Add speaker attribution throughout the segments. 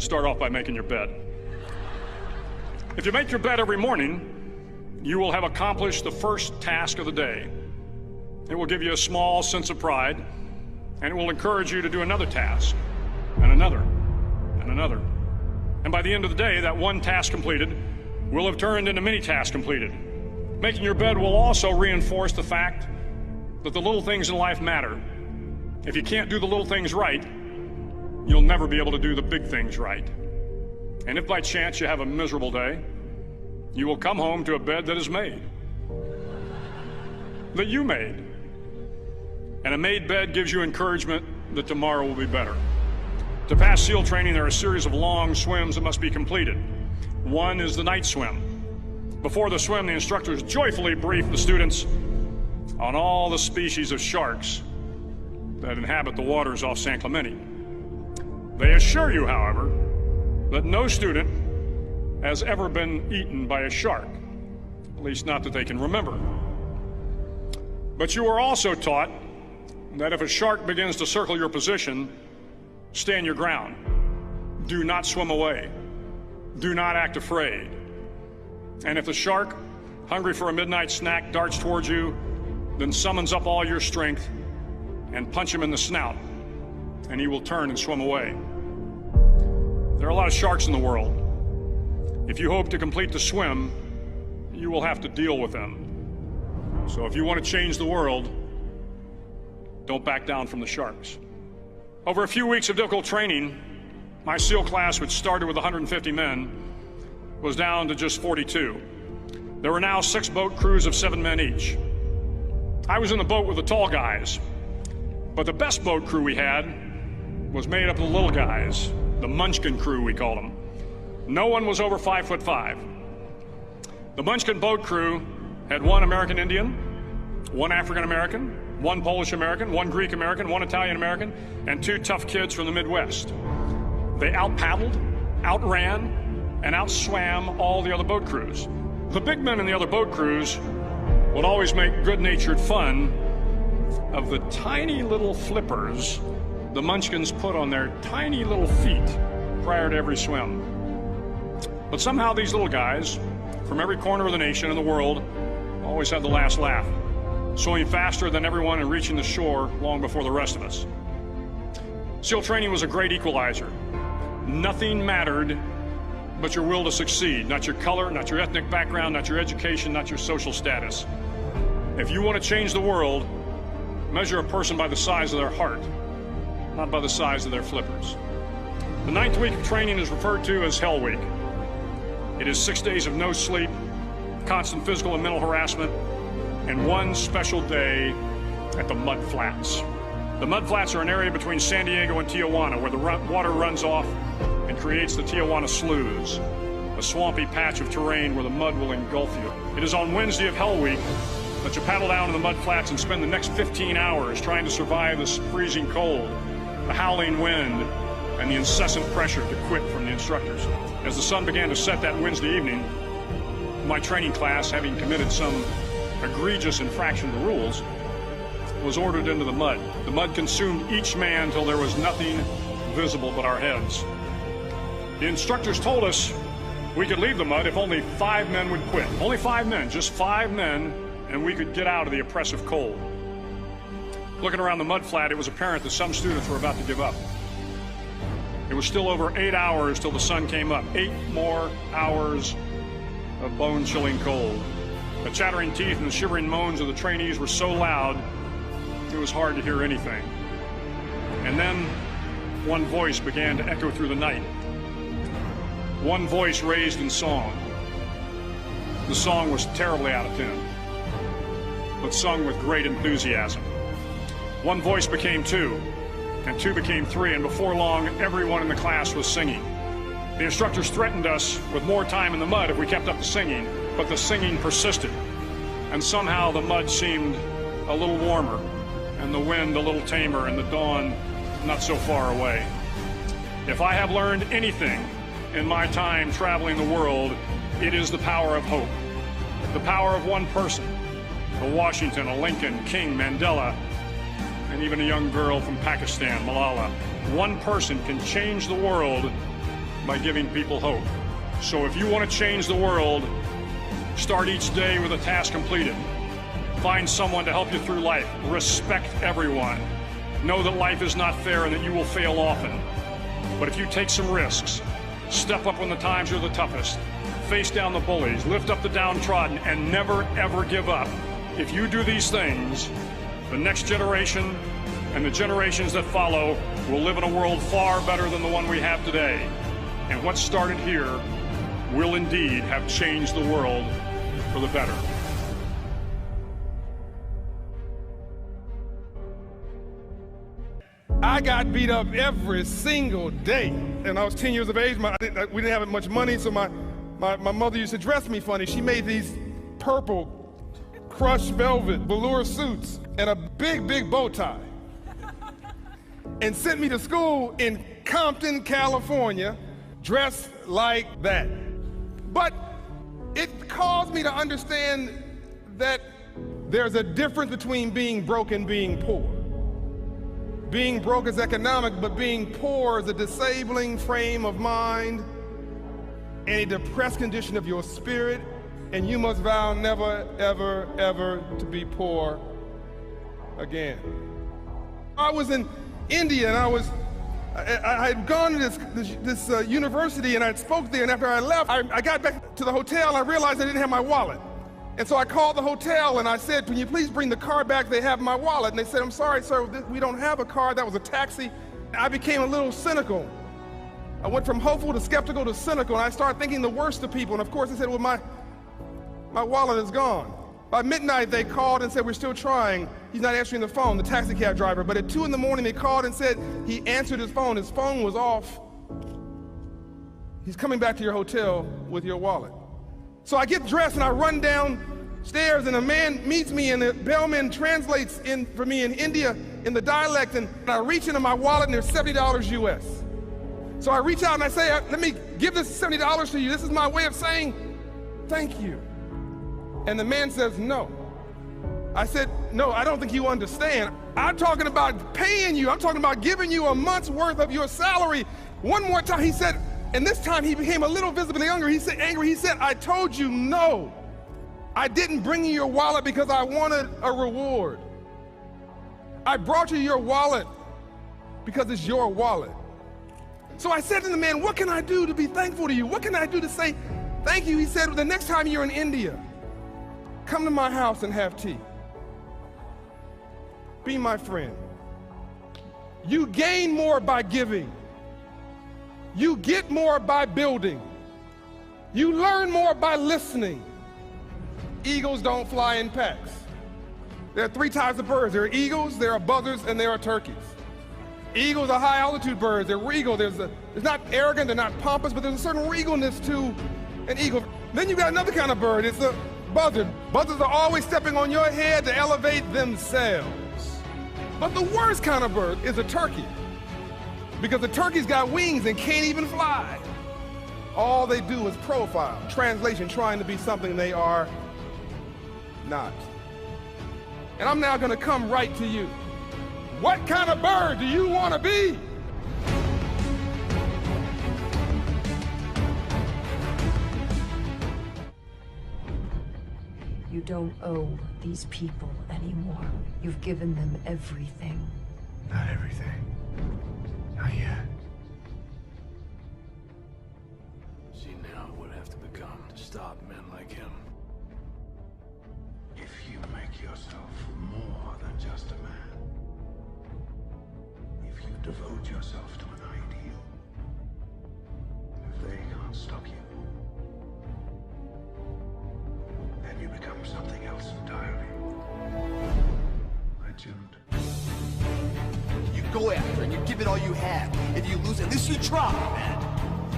Speaker 1: Start off by making your bed. If you make your bed every morning, you will have accomplished the first task of the day. It will give you a small sense of pride, and it will encourage you to do another task, and another, and another. And by the end of the day, that one task completed will have turned into many tasks completed. Making your bed will also reinforce the fact that the little things in life matter. If you can't do the little things right, you'll never be able to do the big things right. And if by chance you have a miserable day, you will come home to a bed that is made, that you made. And a made bed gives you encouragement that tomorrow will be better. To pass SEAL training, there are a series of long swims that must be completed. One is the night swim. Before the swim, the instructors joyfully brief the students on all the species of sharks that inhabit the waters off San Clemente. They assure you, however, that no student has ever been eaten by a shark, at least not that they can remember. But you are also taught that if a shark begins to circle your position, stand your ground. Do not swim away. Do not act afraid. And if the shark, hungry for a midnight snack, darts towards you, then summons up all your strength and punch him in the snout, and he will turn and swim away. There are a lot of sharks in the world. If you hope to complete the swim, you will have to deal with them. So if you want to change the world, don't back down from the sharks. Over a few weeks of difficult training, my SEAL class, which started with 150 men, was down to just 42. There were now 6 boat crews of 7 men each. I was in the boat with the tall guys, but the best boat crew we had was made up of the little guys, the Munchkin crew, we called them. No one was over 5'5". The Munchkin boat crew had 1 American Indian, 1 African American, 1 Polish American, 1 Greek American, 1 Italian American, and 2 tough kids from the Midwest. They out-paddled, outran, and outswam all the other boat crews. The big men in the other boat crews would always make good-natured fun of the tiny little flippers the Munchkins put on their tiny little feet prior to every swim. But somehow these little guys from every corner of the nation and the world always had the last laugh, swimming faster than everyone and reaching the shore long before the rest of us. SEAL training was a great equalizer. Nothing mattered but your will to succeed, not your color, not your ethnic background, not your education, not your social status. If you want to change the world, measure a person by the size of their heart, not by the size of their flippers. The 9th week of training is referred to as Hell Week. It is 6 days of no sleep, constant physical and mental harassment, and 1 special day at the Mud Flats. The Mud Flats are an area between San Diego and Tijuana where the water runs off and creates the Tijuana Sloughs, a swampy patch of terrain where the mud will engulf you. It is on Wednesday of Hell Week that you paddle down in the mud flats and spend the next 15 hours trying to survive this freezing cold, the howling wind, and the incessant pressure to quit from the instructors. As the sun began to set that Wednesday evening, my training class, having committed some egregious infraction to the rules, was ordered into the mud. The mud consumed each man till there was nothing visible but our heads. The instructors told us we could leave the mud if only 5 men would quit. Only 5 men, just 5 men, and we could get out of the oppressive cold. Looking around the mud flat, it was apparent that some students were about to give up. It was still over 8 hours till the sun came up. 8 more hours of bone-chilling cold. The chattering teeth and the shivering moans of the trainees were so loud, it was hard to hear anything. And then one voice began to echo through the night. One voice raised in song. The song was terribly out of tune, but sung with great enthusiasm. One voice became 2, and 2 became 3, and before long, everyone in the class was singing. The instructors threatened us with more time in the mud if we kept up the singing, but the singing persisted, and somehow the mud seemed a little warmer, and the wind a little tamer, and the dawn not so far away. If I have learned anything in my time traveling the world, it is the power of hope. The power of one person, a Washington, a Lincoln, King, Mandela, and even a young girl from Pakistan, Malala. One person can change the world by giving people hope. So if you want to change the world, start each day with a task completed. Find someone to help you through life. Respect everyone. Know that life is not fair and that you will fail often. But if you take some risks, step up when the times are the toughest, face down the bullies, lift up the downtrodden, and never, ever give up. If you do these things, the next generation and the generations that follow will live in a world far better than the one we have today. And what started here will indeed have changed the world for the better.
Speaker 2: I got beat up every single day. And I was 10 years of age. We didn't have much money, so my mother used to dress me funny. She made these purple crushed velvet velour suits and a big, big bow tie. And sent me to school in Compton, California, dressed like that. But it caused me to understand that there's a difference between being broke and being poor. Being broke is economic, but being poor is a disabling frame of mind and a depressed condition of your spirit, and you must vow never, ever, ever to be poor again. I was in India, and I had gone to this university, and I spoke there, and after I left, I got back to the hotel, and I realized I didn't have my wallet. And so I called the hotel, and I said, can you please bring the card back? They have my wallet. And they said, I'm sorry, sir, we don't have a card. That was a taxi. I became a little cynical. I went from hopeful to skeptical to cynical, and I started thinking the worst of people. And of course, I said, well, my wallet is gone. By midnight, they called and said, we're still trying. He's not answering the phone, the taxi cab driver. But at 2 in the morning, they called and said he answered his phone. His phone was off. He's coming back to your hotel with your wallet. So I get dressed and I run downstairs, and a man meets me, and the bellman translates for me in India in the dialect, and I reach into my wallet and there's $70 US. So I reach out and I say, let me give this $70 to you. This is my way of saying thank you. And the man says, no. I said, no, I don't think you understand. I'm talking about paying you. I'm talking about giving you a month's worth of your salary. One more time, he said, and this time he became a little visibly angry. He said, I told you no. I didn't bring you your wallet because I wanted a reward. I brought you your wallet because it's your wallet. So I said to the man, what can I do to be thankful to you? What can I do to say thank you? He said, the next time you're in India, come to my house and have tea. Be my friend. You gain more by giving. You get more by building. You learn more by listening. Eagles don't fly in packs. There are 3 types of birds. There are eagles, there are buzzards, and there are turkeys. Eagles are high altitude birds. They're regal. They're not arrogant, they're not pompous, but there's a certain regalness to an eagle. Then you got another kind of bird. It's a buzzard. Buzzards are always stepping on your head to elevate themselves. But the worst kind of bird is a turkey, because the turkey's got wings and can't even fly. All they do is profile. Translation, trying to be something they are not. And I'm now going to come right to you. What kind of bird do you want to be?
Speaker 3: You don't owe these people anymore. You've given them everything.
Speaker 4: Not everything. Not yet.
Speaker 5: See now what have to become to stop men like him.
Speaker 4: If you make yourself more than just a man, if you devote yourself to an ideal, if they can't stop you, then you become something else entirely. I tuned.
Speaker 6: You go after and you give it all you have. If you lose, at least you try, man.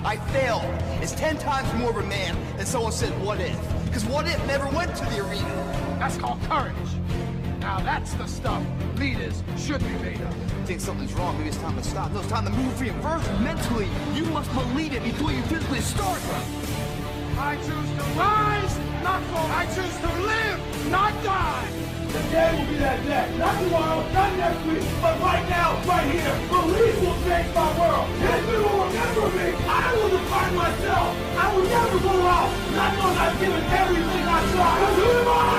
Speaker 6: I failed. It's 10 times more of a man than someone said, what if? Because what if never went to the arena?
Speaker 7: That's called courage. Now that's the stuff leaders should be made of.
Speaker 6: Think something's wrong, maybe it's time to stop. No, it's time to move for you. First, mentally, you must believe it before you physically start.
Speaker 7: I choose to rise, not fall. I choose to live, not die.
Speaker 8: The day will be that day. Not tomorrow, not next week, but right now, right here. Belief will change my world. History will remember me. I will myself, I will never go out not knowing I've given everything I tried. 'Cause who am I?